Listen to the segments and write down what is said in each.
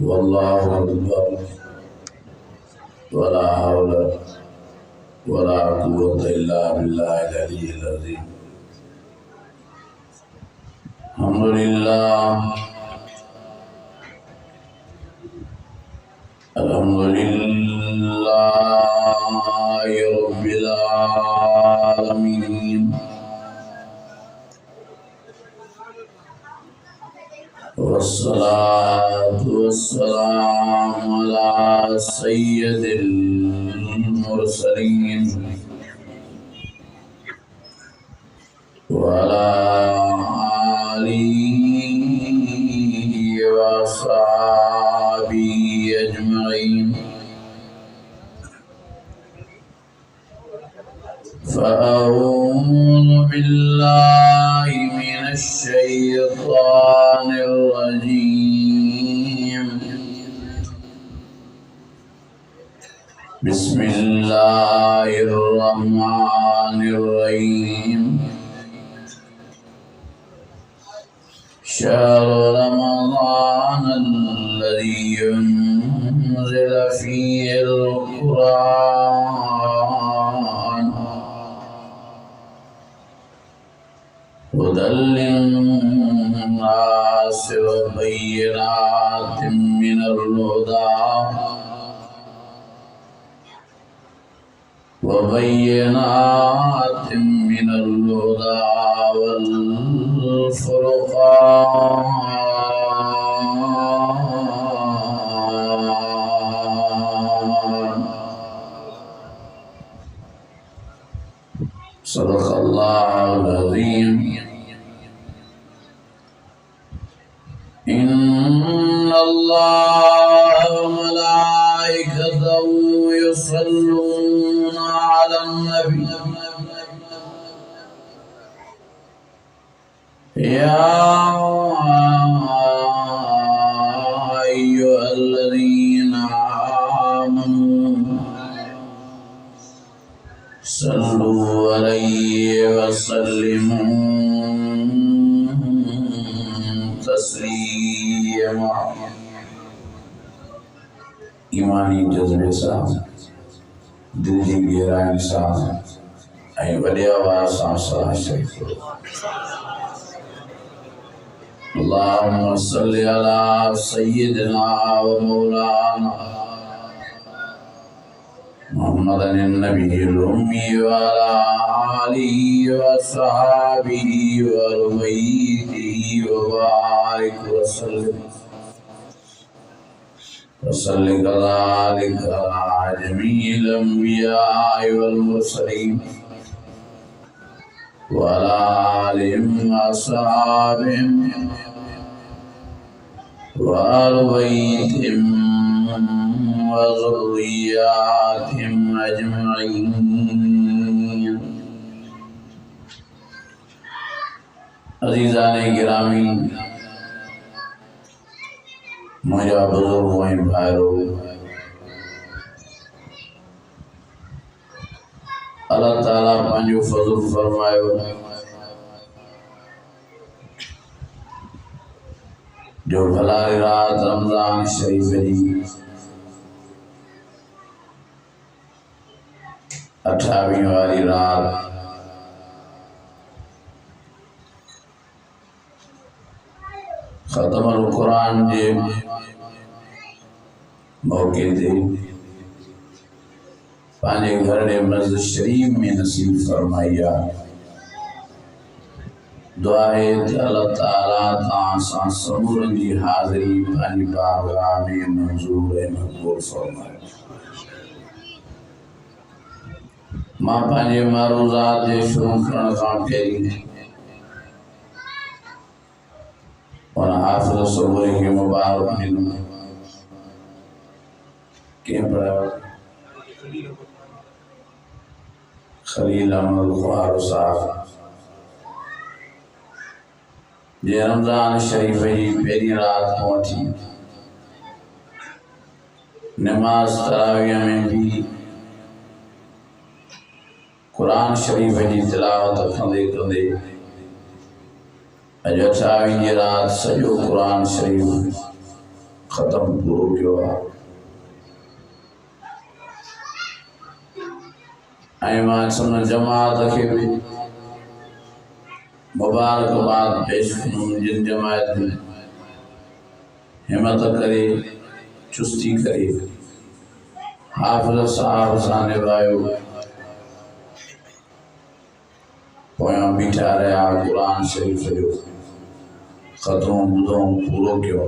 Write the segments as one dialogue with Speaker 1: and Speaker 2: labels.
Speaker 1: वल्लाहु अकबर वला हौला वला कुव्वता इल्ला बिल्लाहिल अलिय्यिल अज़ीम। अल्हम्दुलिल्लाहि रब्बिल आलमीन वस्सलातु वस्सलामु अला सय्यिदिल मुरसलीन व अला आलिहि व अस्हाबिहि अजमईन। फ़अऊज़ु बिल्लाहि मिनश शैतानिर रजीम। बिस्मिल्लाहिर रहमानिर रहीम। शहर रमज़ानल्लज़ी उन्ज़िल फ़ीहिल क़ुरआन हुदल लिन्नासि व बय्यिनातिम मिनल हुदा वल फुरक़ान। सदक़ल्लाहुल अज़ीम। इन्नल्लाह व मलाइकतहु युसल्लूना अलन नबी या अय्युहल्लज़ीना आमनू सल्लू अलैहि व सल्लिमू तस्लीमा। ईमानी जज्बे सां दिल जी गहराई सां ऐं वॾे आवाज़ सां सलाह कयो। अल्लाहुम्मा सल्लि अला सय्यिदिना व मौलाना मुहम्मदिन नबिय्यिल उम्मी व अला आलिहि व अस्हाबिहि व अहलि बैतिहि व बारिक व सल्लिम वसल्लि कज़ालिका अला जमीइल अंबियाइ वल मुरसलीन व अला आलिहिम व अस्हाबिहिम व अहलि बैतिहिम व ज़ुर्रिय्यातिहिम अजमईन। अज़ीज़ाने गिरामी, मुझा बुजुर्ग ऐं भाइरो, अल्लाह ताला पंहिंजो फज़ल फरमायो जो भलाई रात रमज़ान शरीफ जी 28वीं वारी रात ख़त्मुल क़ुरान जे मौके ते पंहिंजे घर मस्जिद शरीफ में नसीब फरमाई आहे। दुआ है अल्लाह ताला तां सां समूरनि जी हाज़िरी पंहिंजी बारगाह में मंज़ूर ऐं मक़बूल फरमाए। मां पंहिंजे मारूज़ात जे शुरू करण खां पहिरीं उन हाफ़िज़ सबूरी खे मुबारक ॾींदुमि। कंहिं पढ़ायो? खलील अहमद ख़्वार साहब जे रमज़ान शरीफ जी पहिरीं रात खां वठी नमाज तरावीह में भी कुरान शरीफ की तिलावत कंदे कंदे अज 28 जी रात सॼो कुरान शरीफ ख़त्म पूरो कयो आहे। मां चवण जमात खे बि मुबारकबाद पेश कंदुमि जिन जमात हिम्मत करे चुस्ती करे हाफ़िज़ साहब सां निभायो, पोयां बीठा रहिया, क़ुरान शरीफ़ जो ख़त्मो ॿुधो पूरो कयो।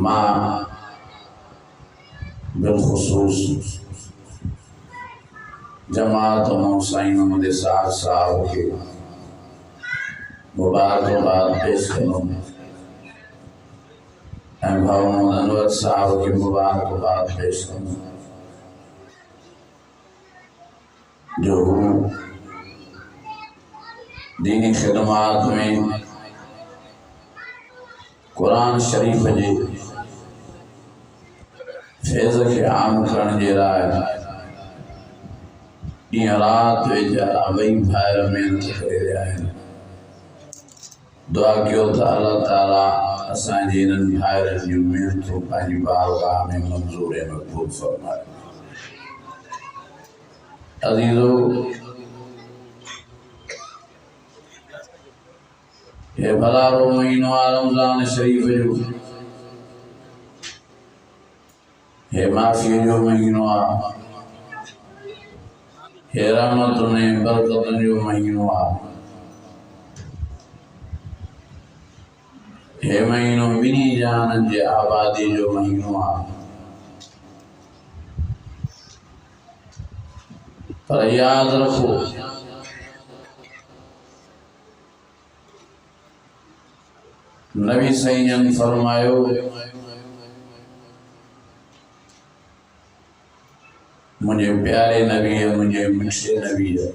Speaker 1: मां बिलख़ुसूस जमात मां साईं मोहम्मद इसाक़ साहब के मुबारकबाद पेश कंदुमि ऐं भाउ मोहम्मद अनवर साहब के मुबारकबाद पेश कंदुमि जो दीनी ख़िदमत में कुरान शरीफ़ जे फैज़ के आम करण जे लाइ ॾींहुं राति वेचारा ॿई भाइर महिनत करे रहिया आहिनि। दुआ कयो त अल्लाह ताला असांजे इन्हनि भाइरनि जूं महिनतूं पंहिंजी बारगाह में मंज़ूर ऐं मक़बूल फ़रमाए। अज़ीज़ो, ये भलारो महीनो आहे रमज़ान शरीफ़ जो, ये माफ़ीअ जो महीनो आहे, ये रहमतुनि ऐं बरकतुनि जो महीनो आहे। ये महीनो ॿिन्ही जहाननि जे आबादी जो महीनो आहे। पर यादि रखो, नबी सईं फरमायो मुझे प्यारे नबी है, मुझे मिठे नबी है,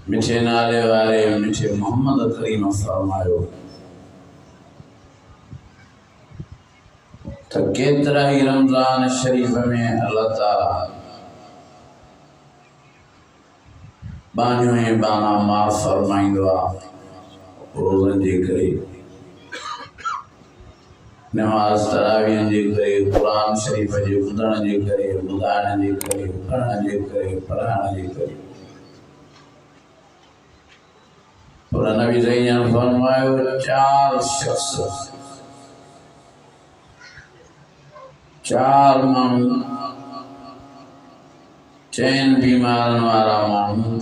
Speaker 1: मिठे नाले वाले मिठे मोहम्मद करीम फरमायो तो केतरा ही रमज़ान शरीफ में अल्लाह ताला बानियों ऐं बाना माफ़ फरमाईंदो आहे। रोज़नि जे करे, नमाज तरावीह जे करे, क़ुरान शरीफ़ जे ॿुधण जे करे, ॿुधाइण जे करे, पढ़ण जे करे, पढ़ाइण जे करे। पर नबी सईं फरमायो चार शख्स, चार माण्हू, चैन बीमारनि वारा माण्हू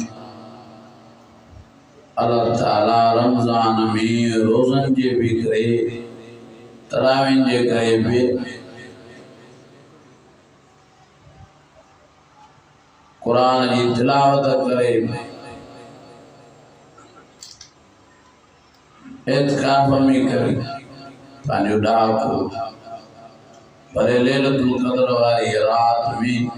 Speaker 1: अल्लाह ताला रमज़ान में रोज़नि जे बि करे, तरावीह जे करे बि क़ुरान जी तिलावत करे, एतिकाफ़ में करे पंहिंजो ॾाको भले लैलतुल क़द्र वारी रात में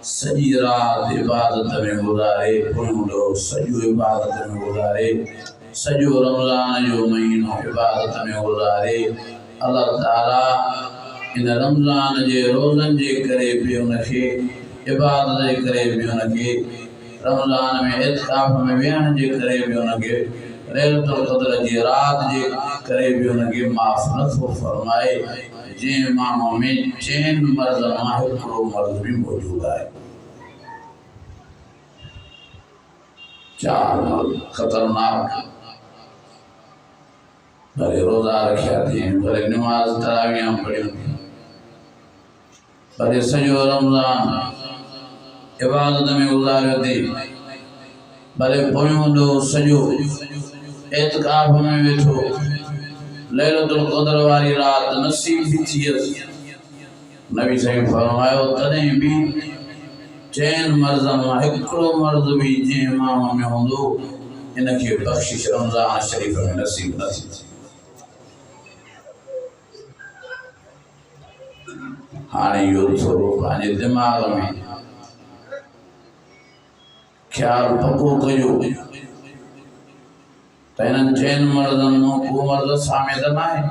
Speaker 1: सॼी राति इबादत में गुज़ारे, पोयों सॼो इबादत में गुज़ारे, सॼो रमज़ान जो महीनो इबादत में गुज़ारे, अल्लाह ताला इन रमज़ान जे रोज़नि जे करे बि उनखे, इबादत जे करे बि उनखे, रमज़ान में एतिकाफ़ में विहण जे करे बि उनखे, लैलतुल क़द्र जी राति जे करे बि उनखे माफ़ नथो फरमाए। जंहिं माण्हू में चैन मर्ज़ मां हिकिड़ो मर्ज़ बि मौजूदु आहे। चार मर्ज़ ख़तरनाक, भले रोज़ा रखिया थी, भले नमाज तरावीह पढ़ियूं थी, भले सॼो रमज़ान इबादत में गुज़ारियो थी, भले पोयों ॾोंहुं सॼो एतिकाफ़ में वेठो, लैलतुल क़द्र वारी रात नसीब भी थियसि। नबी सईं फरमायो तॾहिं बि चैन मर्ज़ मां हिकिड़ो मर्ज़ बि जंहिं माण्हू में हूंदो, इनखे बख़्शिश रमज़ान शरीफ़ में नसीब न थी। हाणे इहो थोरो पंहिंजे दिमाग़ में ख़्यालु पको कयो त हिननि चैन मर्ज़नि मां को मर्ज़ सामे त न आहे।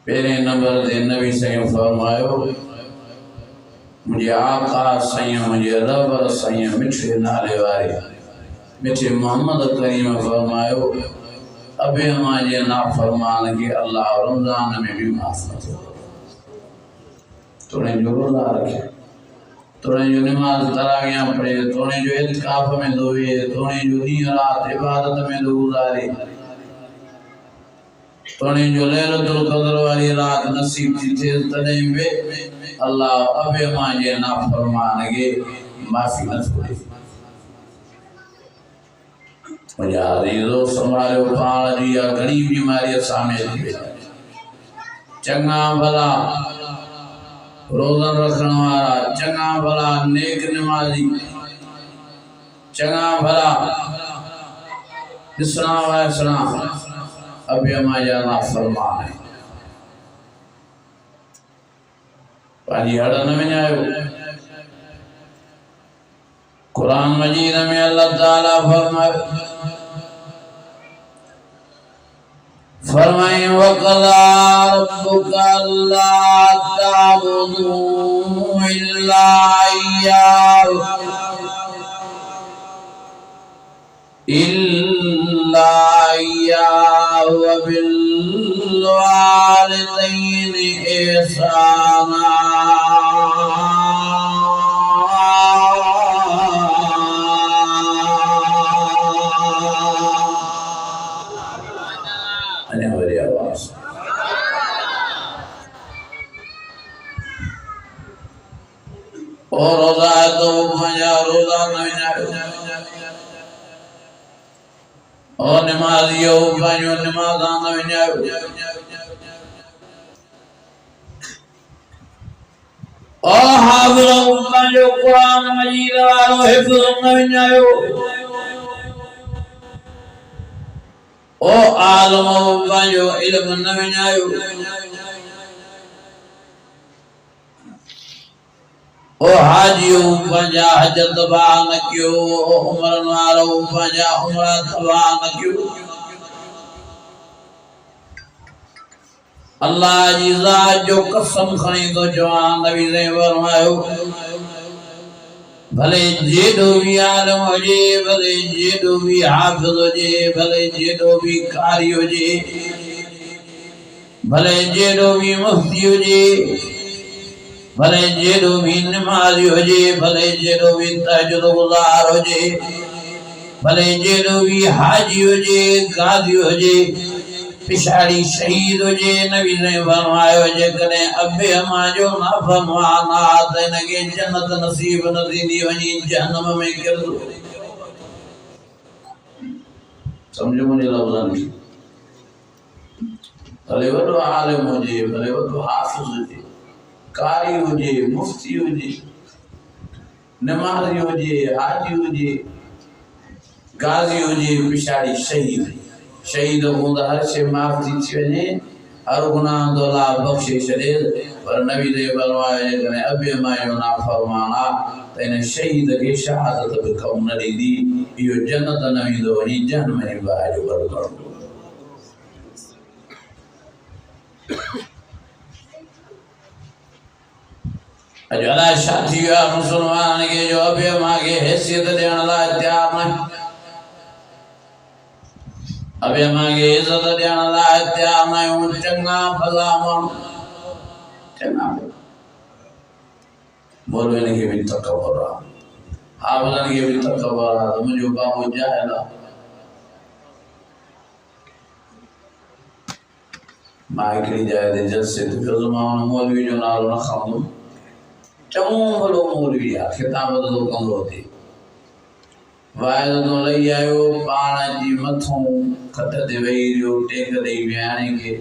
Speaker 1: पहिरें नंबर ते नबी सईं फरमायो मुझे आका सैयद मुझे रब सैयद मिठे नाले वारे मिठे मोहम्मद करीम फरमायो अबे माजे ना फरमान के अल्लाह रमजान में भी माफ न करो तूने जो रोजा रखे तूने जो नमाज तरावियां पढ़े तूने जो इत्काफ में दुए तूने जो दिन रात इबादत में गुजारे तूने जो लैलतुल कद्र वाली रात नसीब थी थे तने वे अल्लाह अबे माजे ना फरमान के माफी न छोड़े मुझे अजीजो संभालो पाण जी या घणी बीमारी सामने थी चंगा भला रोज़न रखण वाला चंगा भला नेक नमाजी चंगा भला ॾिसणा वासणा अबे माजा ना फरमान है पाजी हड़ न विञायो कुरान मजीद में अल्लाह ताला फरमाए वक़ज़ा रब्बुका अल्ला ताबुदू इल्ला इय्याहु व बिल वालिदैनि ihsana और रोजा है तो मजा रोजा न विञायो और नमाज़ियो पंहिंजो नमाज़ न विञायो और हाफ़िज़ो पंहिंजो क़ुरान मजीद वारो हिफ़्ज़ न विञायो और आलिमो पंहिंजो इल्म न विञायो ओ हाजियो पंजा हज तबा न कियो उमरन वारो पंजा उमरा तबा न कियो अल्लाह जी ज़ात जो कसम खणी तो जवान नबी ने फरमायो भले जेडो भी आलम हुजे भले जेडो भी हाफिज़ हुजे भले जेडो भी कारी हुजे भले जेडो भी मुफ्ती हुजे भले जेडो भी नमाज़ी हुजे भले जेडो भी तहज्जुद गुज़ार हुजे भले जेडो भी हाजी हुजे गाज़ी हुजे पिछाड़ी शहीद हुजे नबी ने फरमायो जेकॾहिं अबे अमा जो नाफ़रमान आहे त हिनखे जन्नत नसीब न थींदी वञी जहन्नम में किरंदो सम्झो मुंहिंजे लफ़्ज़नि खे भले वॾो आलिम हुजे भले वॾो हाफ़िज़ हुजे कारी हुजे मुफ्ती हुजे नमाज़ी हुजे हाजी हुजे गाज़ी हुजे पिछाड़ी शहीद शहीद हूंदा हर शइ माफ़ थी वञे हर गुनाह तो अल्लाह बख़्शे छॾे पर नबी ने फरमायो जेकॾहिं अबे मां जो नाफ़रमान आहे त हिन शहीद खे शहादत बि कमु न ॾींदी इहो जन्नत न वेंदो वञी जहन्नम जी बाहि जो गॾु करणो अॼु अलाए छा थी वियो आहे मुसलमान खे जो अबे मां खे हैसियत ॾियण लाइ तयारु न अबे मां खे इज़त ॾियण लाइ तयारु न आहियूं चङा भला माण्हू चङा मौलवियुनि खे बि तकबर आहे हाफ़िज़नि खे बि तकबर आहे त मुंहिंजो बाबू जाहिल आहे मां हिकिड़ी जाइ ते जलसे ते वियुसि मां हुन मौलवी जो नालो न खणंदुमि चङो भलो मौलवी आहे ख़िताबत थो कंदो हुते वाइदो तो लई आयो पाण जी मथों खट ते वेही रहियो टेक ॾेई वियाणे खे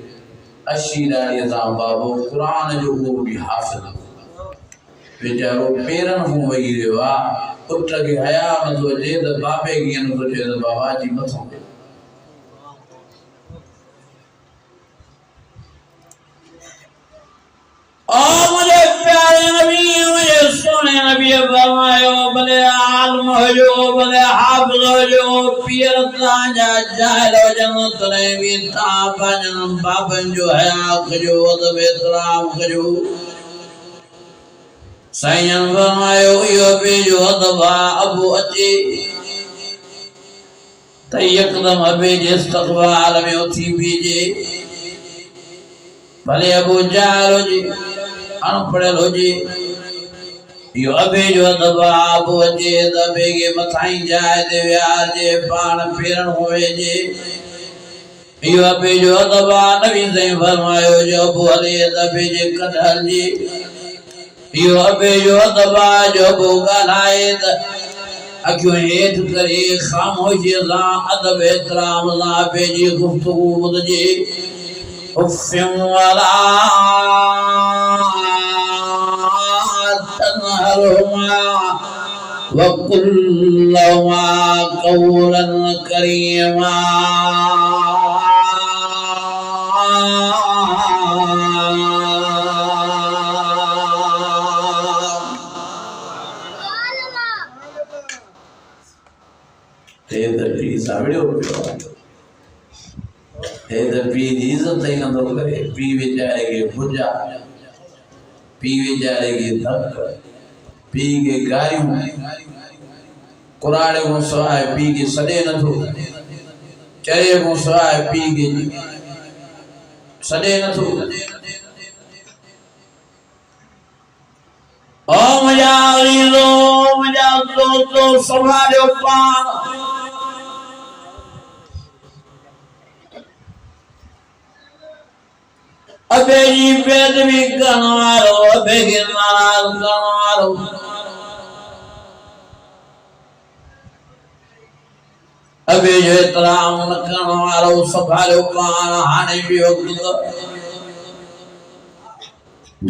Speaker 1: अशी ॾाड़ीअ सां बाबो क़ुरान जो उहो बि हाफ़िज़ वीचारो पेरनि खां वेही रहियो आहे पुट खे हया नथो अचे त बाबे कीअं नथो चए त बाबा जी मथों मुझे प्यारे नबी मुझे सोने नबी फरमायो भले आलिम हुजो भले हाफ़िज़ हुजो पीर तव्हांजा जाहिल हुजनि तॾहिं बि तव्हां पंहिंजनि बाबनि जो हया कजो अदब एतिराम कजो साईं फरमायो यो बेजो दबा अबू अचे त यकदम अबे जे इस्तक़बाल में उथी बीजे भले अबू जहल हुजे अनपढ़ियल हुजे यो अबे जो दबा अबू अचे त अबे के मथाई जाइ ते विहारजे पाण फेरण होवे जे यो अबे जो दबा नबी साईं फरमायो जो अबू हले त अबे जे कढल जे यो अबे जो दबा जो अबू ॻाल्हाए त अखियों हेठ करे खामोशी सां अदब एहतराम सां अबे जी गुफ्तगू ॿुधजे उफ़्फ़िन वला तनहरुमा वक़ुल लहुमा क़ौलन करीमा सावड़ियो पियो हे त पी जी इज्जत ही कंदो करे पी वेचारे के भुजा पी वेचारे के धक पी के गारियूं कुराड़े को सवाए पी के सडे नथो चरे को सवाए पी के सडे नथो ओ मजा रीलो मजा तो संभालियो पान अबे जी बेदबी करवारो अबे के नाराज करवारो अबे जो एतराम न करवारो संभालियो पान हाणे भी वक्त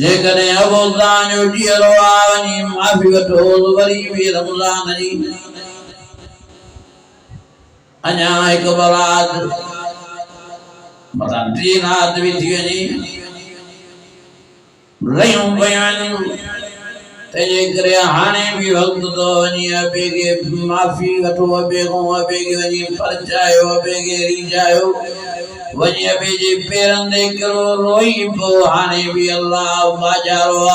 Speaker 1: जे कने अबू दानियो जीरो आवनी माफी वठो वरी भी रमजान जी अञा एक बरात मतां टी रात भी थी वञे रहियूं पयूं तेजे करे हाणे भी वक्त तो वञी अबे के माफ़ी वठो अबे को अबे के वञी परचायो अबे के रिझायो वञी अबे जे पेरनि ते किरो रोई पियो हाणे भी अल्लाह बाजारो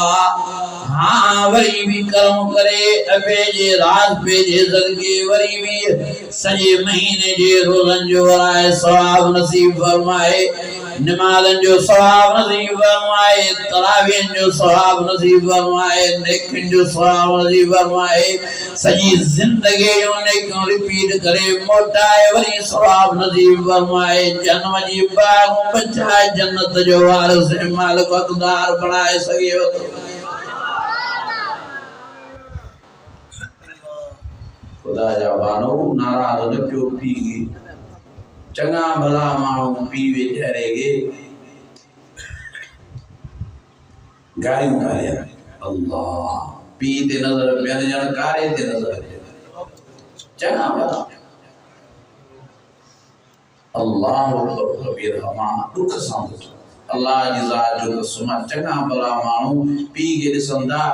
Speaker 1: हाँ वरी भी करम करे अबे जे रात पे जे सदके वरी भी सजे महीने जे रोज़न जो वराए सवाब नसीब फरमाए नमाज़न जो सवाब नसीब फरमाए तरावीह जो सवाब नसीब फरमाए नेकिन जो सवाब नसीब फरमाए सजी जिंदगी जो नेकिन रिपीट करे मोटाए वरी सवाब नसीब फरमाए जन्म जी बाग बचाए जन्नत जो वारिस मालिक हक़दार बनाए सके खुदा जा बानो नाराज न पियो पी चंगा भला माण्हू पी वेचारे के गारियूं कारिया अल्लाह पी ते नजर ॿियनि ॼण कारे ते नजर चंगा भला अल्लाह कबीर हमा दुख सां अल्लाह जी ज़ात जो कसम चंगा भला माण्हू पी के ॾिसंदा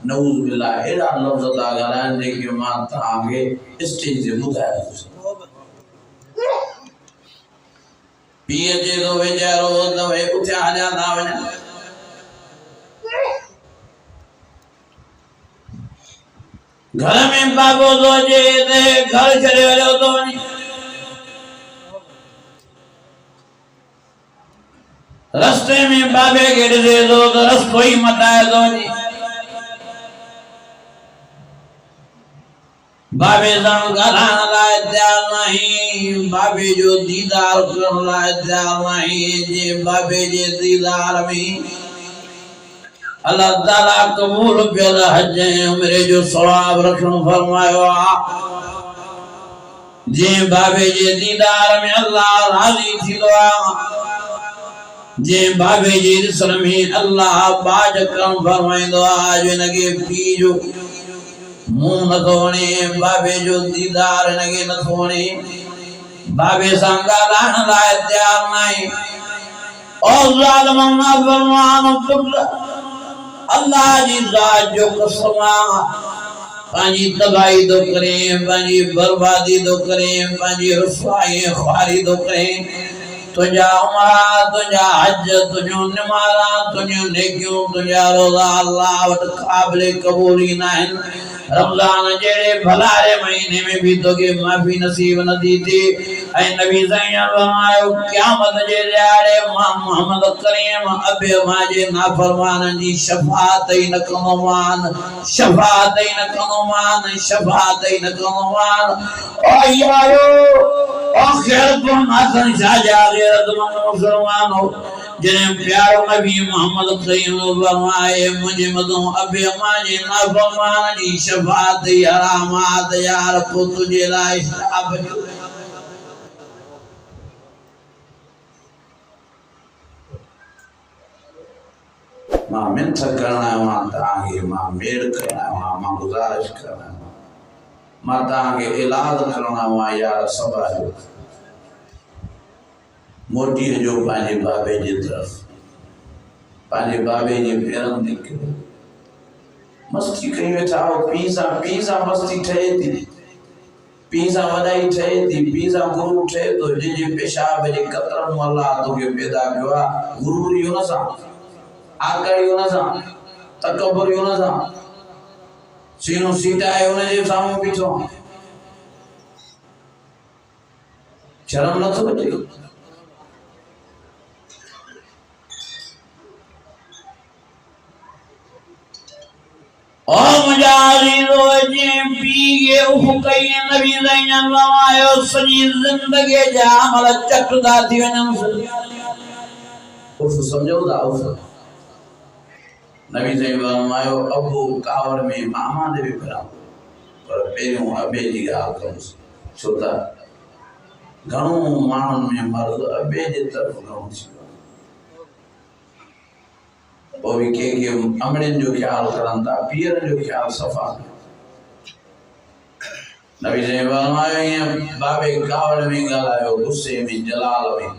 Speaker 1: नऊज़ बिल्लाह एड़ा लफ्ज़ ता ॻाल्हाइनि जेके मां तव्हांखे स्टेज ते ॿुधाए पीअ जे तो वेचारो त वे उथिया हलिया था वञनि घर में बाबो तो जे ते घर छॾे हलियो तो वञे रस्ते में बाबे के ॾिसे थो त रस्तो ई मटाए थो वञे बाबे सां ॻाल्हाइण लाइ तयारु नहीं बाबे जो दीदार करण लाइ तयारु नहीं जे बाबे जे दीदार में अल्लाह ताला कबूल पियल हज ऐं उम्रे जो सवाब रखण फरमायो जे बाबे जे दीदार में अल्लाह राज़ी थींदो जे बाबे जे ॾिसण में अल्लाह बाज करण फरमाईंदो जो इनके पी जो मुंह न वणे बाबे जो दीदार इनके न वणे बाबे सां ॻाल्हाइण लाइ तयारु नाहे और ज़ालिम नाफ़रमान पुट अल्लाह जी ज़ात जो कसम पांजी तबाही दो करे पांजी बर्बादी दो करे पांजी रुसवाई ख्वारी दो करे तुझा उमरा तुझा हज तुझो निमारा तुझो नेकियों तुझा रोज़ा अल्लाह वट क़ाबिल क़बूल न आहिनि। रमज़ान जेड़े भलारे महीने में भी तोखे माफ़ी नसीब न थी थी। ऐं नबी साईं फरमायो क़यामत जे ॾियारे मां मोहम्मद करीम अबे मां जे नाफ़रमाननि जी शफ़ाअत ई न कंदो मान, शफ़ाअत ई न कंदो मान, शफ़ाअत ई न कंदो मान। ओ यारो आखिर को नासन शाजा गैरतमंद मुसलमान हो जिन्हें प्यारो नबी मोहम्मद करीम फरमाए मुझे मदों अबे मां जे नाफ़रमान जी शफ़ाअत ई हरामात यार को तुझे लाइ शाब मां मिन्नत करना मां तांगे मां मेड़ करना मां गुजारिश करना मां तांगे इलाज करना मां यार सबायो मोटी जो पांजे बाबे जी तरफ पांजे बाबे जी पेरन निकले मस्ती कई वेठा हो पीसा मस्ती ठहे थी पीसा वडाई ठहे थी पीसा गुरु ठहे तो जे पेशाब जे कतरन अल्लाह तो के पैदा कयो गुरु यो न सा आकर यो न सा तकबर यो न सा सीनो सीटा है उन जे सामने पीछो शर्म न तो बचे ओ मुजाजी रोजे पीगे उफकई नबी ज़ैन फरमायो सजी जिंदगी जा अमल चकदा थी वनन उफ समझो दा उफ नबी ज़ैन फरमायो अबू कावर में मामा दे भी भरा पर पेरियों अबे जी गाल करूं छो त घणो माण्हुनि में मर्द अबे जे तरफ़ घणो थी वो भी के अमड़िन जो ख्याल करन ता पीर जो ख्याल सफा नबी जे फरमायो ये बाबे कावड़ में गालायो गुस्से में जलाल में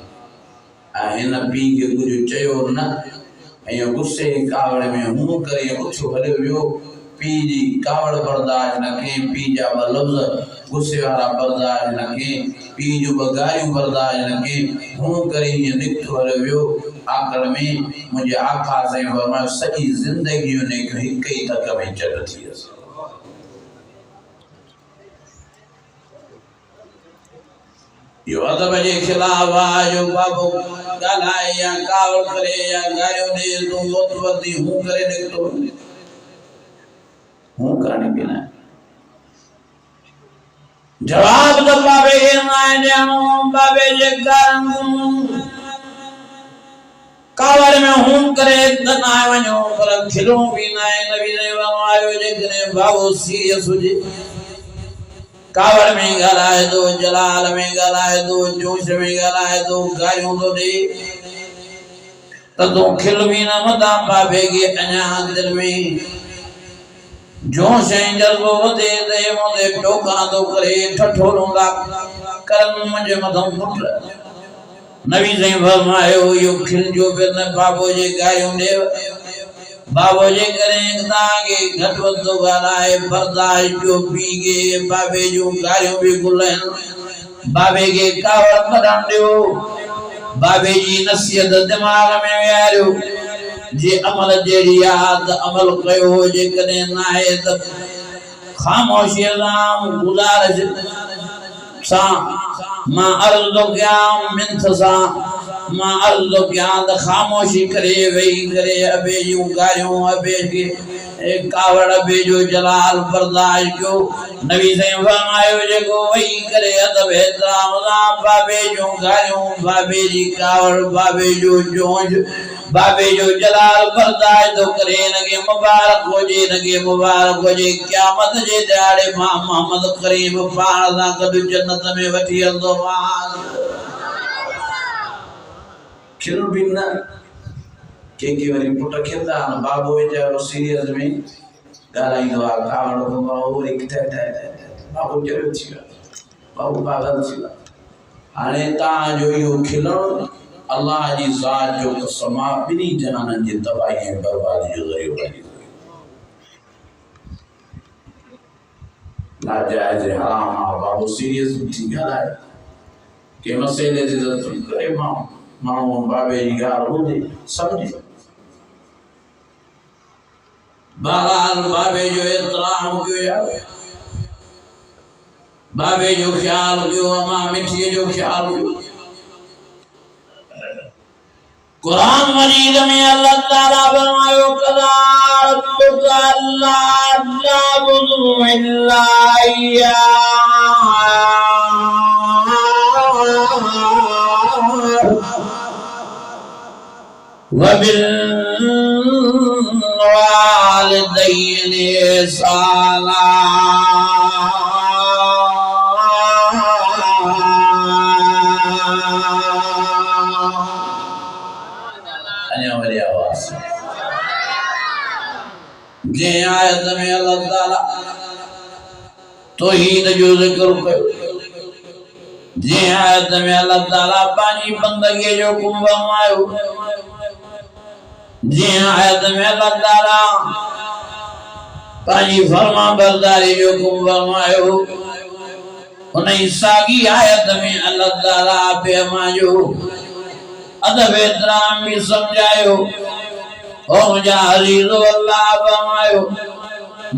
Speaker 1: इन पी के कुछ चयो न ऐं गुस्से कावड़ में हूं करे उछो हले वियो पी जी कावड़ बर्दाश्त न के पी जा लफ्ज़ गुस्से वाला बर्दाश्त न के पी जो बगारियों बर्दाश्त न के हूं करे ये निकतो हले वियो आखिर में मुझे आका से फरमाया सही जिंदगी ने कई तक में चल थी यो अदब जे खिलाफ जो बाबू गालाए या कावड़ करे या गारियों दे तो मोतवती हूं करे निकतो हूं करने बिना जवाब तो बाबे के ना बाबे जे कावड़ में हूं करे त ना वणो पर खिलो भी ना नबी ने फरमायो जे करे बाबू सीरियस हुजे कावड़ में गलाए दो जलाल में गलाए दो जोश में गलाए दो गारियों तो दे तो खिल भी ना मता बाबे के अना दिल में जोश जज्बो दे दे मोदे टोका तो करे ठठोलूंगा करन मुझे मधम पुट नबी से फरमायो यो खिल जो फिर न बाबो जे गायों दे बाबो जे करे तागे घटवत तो गालाए बर्दाश्त जो पीगे बाबे जो गायों भी गुलन बाबे के कावड़ पढ़न दियो बाबे जी नसीहत दिमाग में वियारियो जे अमल जेड़ी याद अमल कयो जे कने नाहे त खामोशी राम गुजारिश सा मां अर्ज़ क्या मिन्थ सा मां अर्ज़ क्या त खामोशी करे वही करे अबे यूं गारियों अबे के कावड़ अबे जो जलाल बर्दाश्त क्यों नबी से फरमायो जेको वही करे अदब एहतराम राम बाबे जो गारियों बाबे जी कावड़ बाबे जो जोश बाबे जो जलाल बर्दाश्त तो करे नगे मुबारक हो जे क़यामत जे ॾियारे मां मोहम्मद करीम पाण सां गॾु जन्नत में वठी हलंदो खिल भी न के वरी पुट खिलदा न बाबो वेचारो सीरियस में ॻाल्हाईंदो आहे कावड़ को बाबू वरी बाबू जहिड़ो थी वियो बाबू पागल थी वियो हाणे तव्हांजो इहो खिलणु अल्लाह जी ज़ात जो कसम बिनी जहानन जी तबाही ऐं बर्बादी जो ज़रियो बनी नाजायज़ हराम बाबू सीरियस थी ॻाल्हाए के मसइले जी करे माण्हू बाबे जी ॻाल्हि ॿुधे सम्झे। बहरहाल बाबे जो एतराम कयो, बाबे जो ख्याल कयो, अमा मिठीअ जो ख्याल कयो। कुरान मजीद में अल्लाह ताला फरमायो कदा रब्बुका अल्ला नअबुदु इल्ला इय्याहु व बिल वालिदैनि ihsana। जे आयत में अल्लाह ताला तौहीद जो जिक्र कयो, जे आयत में अल्लाह ताला पानी बंदगी जो हुकुम फरमायो, जे आयत में अल्लाह ताला पानी फरमा बरदारी जो हुकुम फरमायो, उन सागी आयत में अल्लाह ताला पे जो अदब एहतराम भी समझायो। ओ मुझा अजीज़ो अल्लाह फरमायो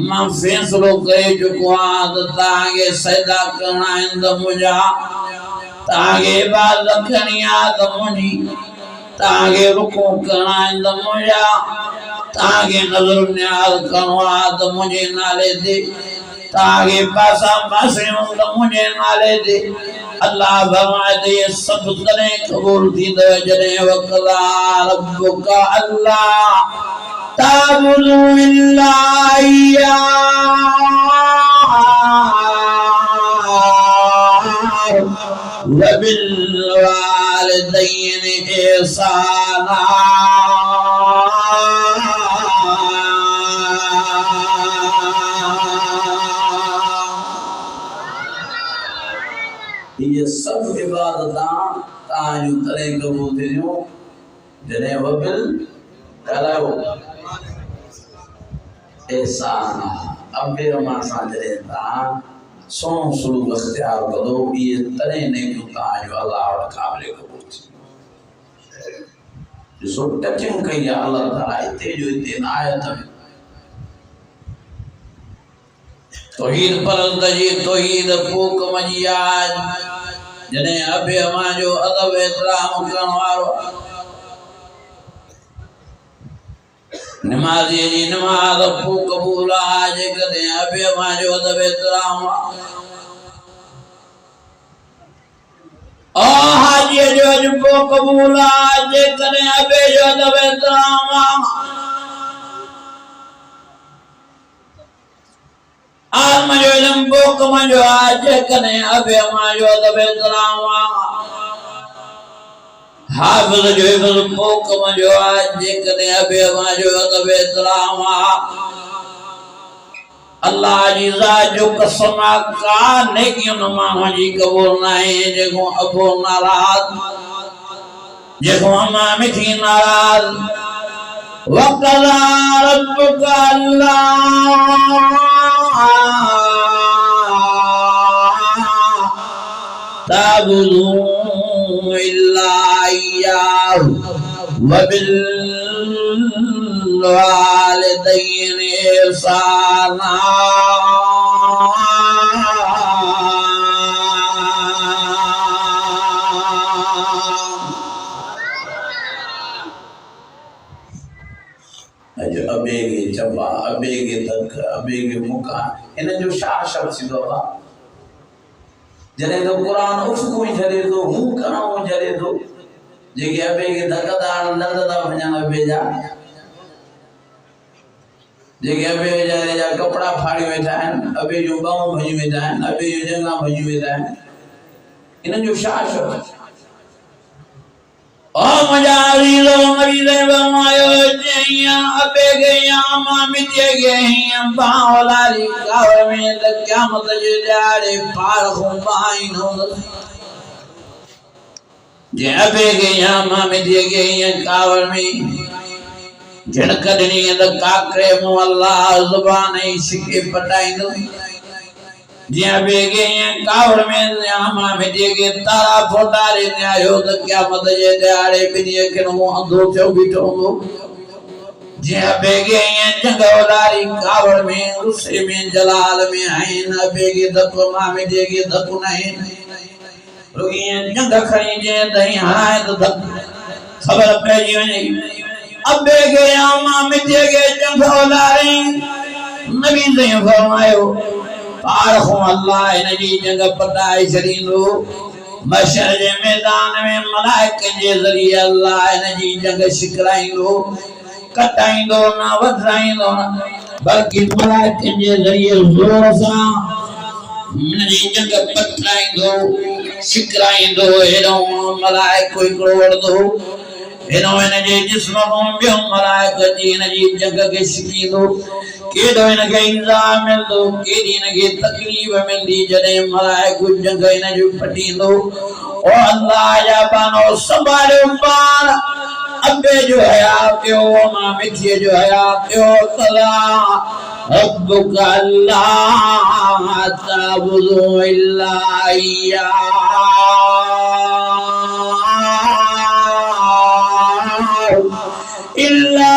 Speaker 1: मां फैसलो करे चुको आं त तांगे सजदा करना इंद मुझा, तांगे इबादत करनी आ त मुझी, तांगे रुकू करना इंद मुझा, तांगे नजर न्याज करना त मुझे नाले दे, तांगे पासा पासे त मुझे नाले दे। अल्लाह फरमाए तो ये सब तने कबूल थी दो जने वकला रब्बुका अल्लाह ताबुदु इल्ला इय्याहु व बिल वालिदैनि ihsana। ये सब इबादतां ताजू करे कबूल थियूं जने वबिल कलायो एहसान अबे अमा सा जने ता सोन सुलूक इख्तियार करो ये तने ने क्यों ताजू अल्लाह और काबिल कबूल थी। जो टचिंग कई अल्लाह ताला इते जो इते आयत में तौहीद परंद जी तौहीद पोक मजियाज जने अबे अमा जो अदब एहतराम करण वारो, नमाज़ी जी नमाज पो कबूल आज कदे अबे अमा जो अदब एहतराम ओ हाजी जो अज पो कबूल आज कदे अबे जो अदब एहतराम आलम जो इल्म पोक मजो आज कने अबे अमा जो अदब एहतराम हाफिज जो हिफ्ज़ पोक मजो आज कने अबे अमा जो अदब एहतराम अल्लाह जी ज़ात जो कसम का नेकियों माण्हू जी कबूल नाहे जेको अबो नाराज़ जेको अमा मिठी नाराज़ वक़ज़ा रब्बुका ताबुदु इल्ला इय्याहु व बिल वालिदैनि ihsana। अबे के चबा अबे के तक अबे के मुका इन जो शा शब्द सिधो बा जने तो कुरान उफको झरे तो हूं कणो झरे तो जेके अबे के धकदार नंददा वणन अबे जा जेके अबे जा कपड़ा फाड़ी वेठा हैं अबे जो बाऊ भजी वेठा हैं अबे जो जंगा भजी वेठा हैं इन जो शा शब्द ओ मजारीलो नबी दे फरमायो जैया अबे गया मामी दे गया बावलाली कावर में त क़यामत जे जाड़े पार खुबाइन हो जे अबे गया मामी दे गया कावर में झड़कदनी त काकरे मु अल्लाह जुबान ही सिके पटाइंदो जिया बेगे कावड़ में न्यामा बेगे तारा फोटारे न्यायो त क्या मत जे दाड़े बिनिए के नो अंधो थियो बीठो हो जिया बेगे जंगवलारी कावड़ में रुसे में जलाल में है न बेगे दत्व मा में देगे दत्व नहीं रुगी जंग खड़ी जे दही हाय तो खबर पे जी अब बेगे मा में देगे जंगवलारी नबी ने फरमायो पार हो अल्लाह इन जी जंग पताए शरीनो मशर जे मैदान में मलाइक जे जरिए अल्लाह इन जी जंग शिकराइंदो कटाइंदो ना वधाइंदो बल्कि मलाइक जे जरिए जोर सा इन जी जंग पताइंदो शिकराइंदो हेरो मलाइक कोई करोड़ दो हेरो इन जे जिस्म को बियो मलाइक जी इन जी जंग के शिकींदो केडो इन के इंतजाम मिलदो केडी इन के तकलीफ मिलदी जने मलाइक जंग इन जो पटींदो ओ अल्लाह या बानो संभाले पार अबे जो हया क्यों मां मिठिए जो हया क्यों तला रब्बुक अल्लाह ताबुदु इल्ला इय्या इल्ला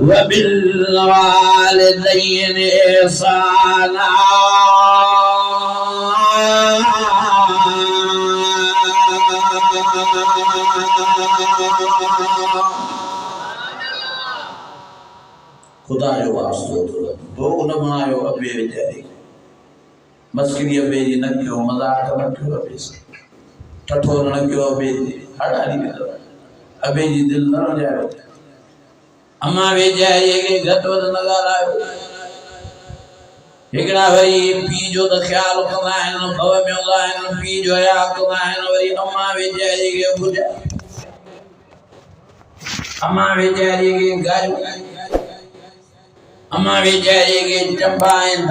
Speaker 1: व बिल वालिदैन ihsana खुदा जो वास्तो दो उलमायो अबे बेचारे मस्करी अबे जी न क्यों मजाक न क्यों अबे ठठो न क्यों अबे हड़ारी में अबे जी दिल न जाए अम्मा वे जाए के घटवद नगारायो एकड़ा वरी पी जो त ख्याल कंदा आहिन भव में हूंदा आहिन पी जो या कंदा आहिन वरी अम्मा वे जाए के बुझा अम्मा वे जाए के गायो अम्मा वे जाए के चंबा आहिन